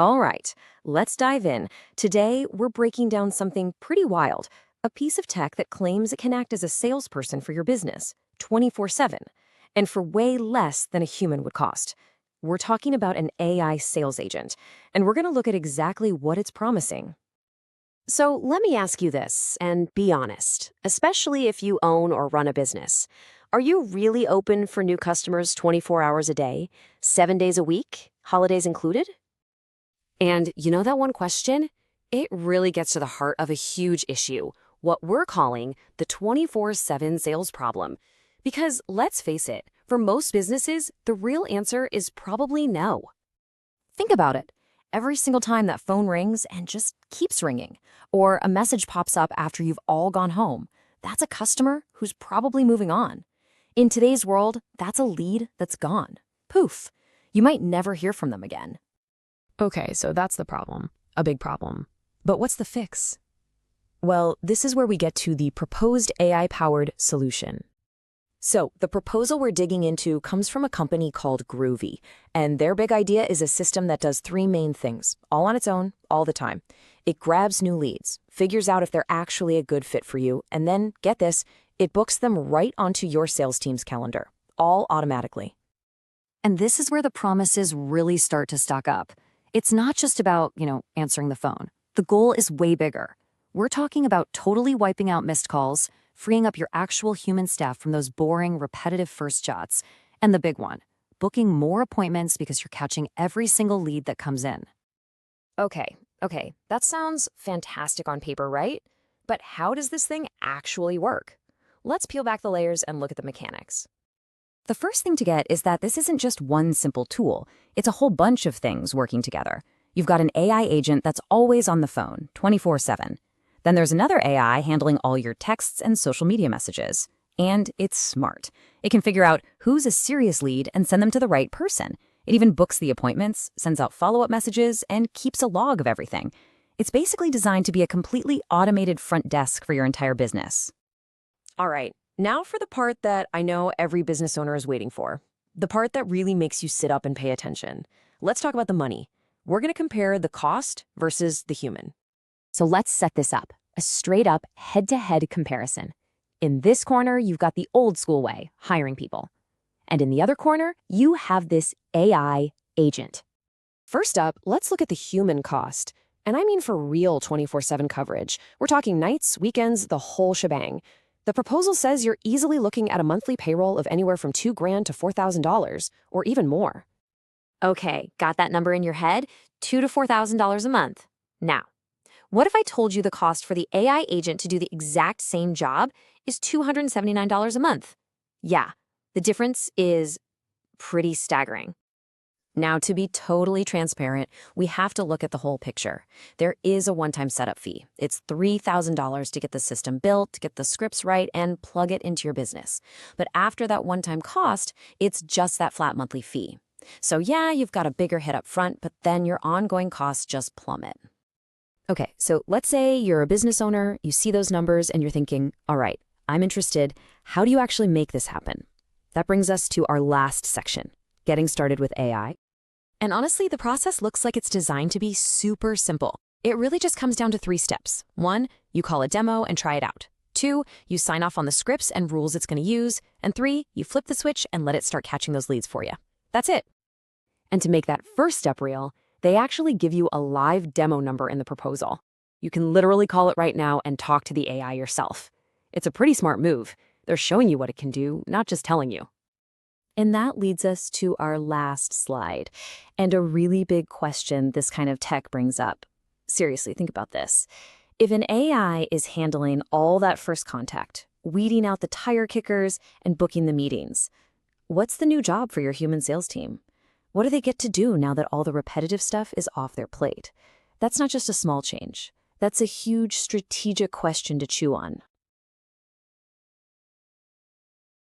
All right, let's dive in. Today, we're breaking down something pretty wild, a piece of tech that claims it can act as a salesperson for your business 24/7, and for way less than a human would cost. We're talking about an AI sales agent, and we're going to look at exactly what it's promising. So let me ask you this, and be honest, especially if you own or run a business. Are you really open for new customers 24 hours a day, 7 days a week, holidays included? And you know that one question? It really gets to the heart of a huge issue, what we're calling the 24/7 sales problem. Because let's face it, for most businesses, the real answer is probably no. Think about it. Every single time that phone rings and just keeps ringing, or a message pops up after you've all gone home, that's a customer who's probably moving on. In today's world, that's a lead that's gone. Poof. You might never hear from them again. Okay, so that's the problem, a big problem. But what's the fix? Well, this is where we get to the proposed AI-powered solution. So, the proposal we're digging into comes from a company called Gruvy, and their big idea is a system that does three main things, all on its own, all the time. It grabs new leads, figures out if they're actually a good fit for you, and then, get this, it books them right onto your sales team's calendar, all automatically. And this is where the promises really start to stack up. It's not just about, answering the phone. The goal is way bigger. We're talking about totally wiping out missed calls, freeing up your actual human staff from those boring, repetitive first shots, and the big one, booking more appointments because you're catching every single lead that comes in. Okay, that sounds fantastic on paper, right? But how does this thing actually work? Let's peel back the layers and look at the mechanics. The first thing to get is that this isn't just one simple tool. It's a whole bunch of things working together. You've got an AI agent that's always on the phone, 24/7. Then there's another AI handling all your texts and social media messages. And it's smart. It can figure out who's a serious lead and send them to the right person. It even books the appointments, sends out follow-up messages, and keeps a log of everything. It's basically designed to be a completely automated front desk for your entire business. All right, now for the part that I know every business owner is waiting for. The part that really makes you sit up and pay attention. Let's talk about the money. We're going to compare the cost versus the human. So let's set this up, a straight-up head-to-head comparison. In this corner, you've got the old school way, hiring people. And in the other corner, you have this AI agent. First up, let's look at the human cost. And I mean for real 24/7 coverage. We're talking nights, weekends, the whole shebang. The proposal says you're easily looking at a monthly payroll of anywhere from $2,000 to $4,000, or even more. Okay, got that number in your head? $2,000 to $4,000 a month. Now, what if I told you the cost for the AI agent to do the exact same job is $279 a month? Yeah, the difference is pretty staggering. Now, to be totally transparent, we have to look at the whole picture. There is a one-time setup fee. It's $3,000 to get the system built, to get the scripts right, and plug it into your business. But after that one-time cost, it's just that flat monthly fee. So yeah, you've got a bigger hit up front, but then your ongoing costs just plummet. Okay, so let's say you're a business owner, you see those numbers, and you're thinking, all right, I'm interested. How do you actually make this happen? That brings us to our last section, getting started with AI. And honestly, the process looks like it's designed to be super simple. It really just comes down to 3 steps. 1, you call a demo and try it out. 2, you sign off on the scripts and rules it's going to use. And 3, you flip the switch and let it start catching those leads for you. That's it. And to make that first step real, they actually give you a live demo number in the proposal. You can literally call it right now and talk to the AI yourself. It's a pretty smart move. They're showing you what it can do, not just telling you. And that leads us to our last slide, and a really big question this kind of tech brings up. Seriously, think about this. If an AI is handling all that first contact, weeding out the tire kickers and booking the meetings, what's the new job for your human sales team? What do they get to do now that all the repetitive stuff is off their plate? That's not just a small change. That's a huge strategic question to chew on.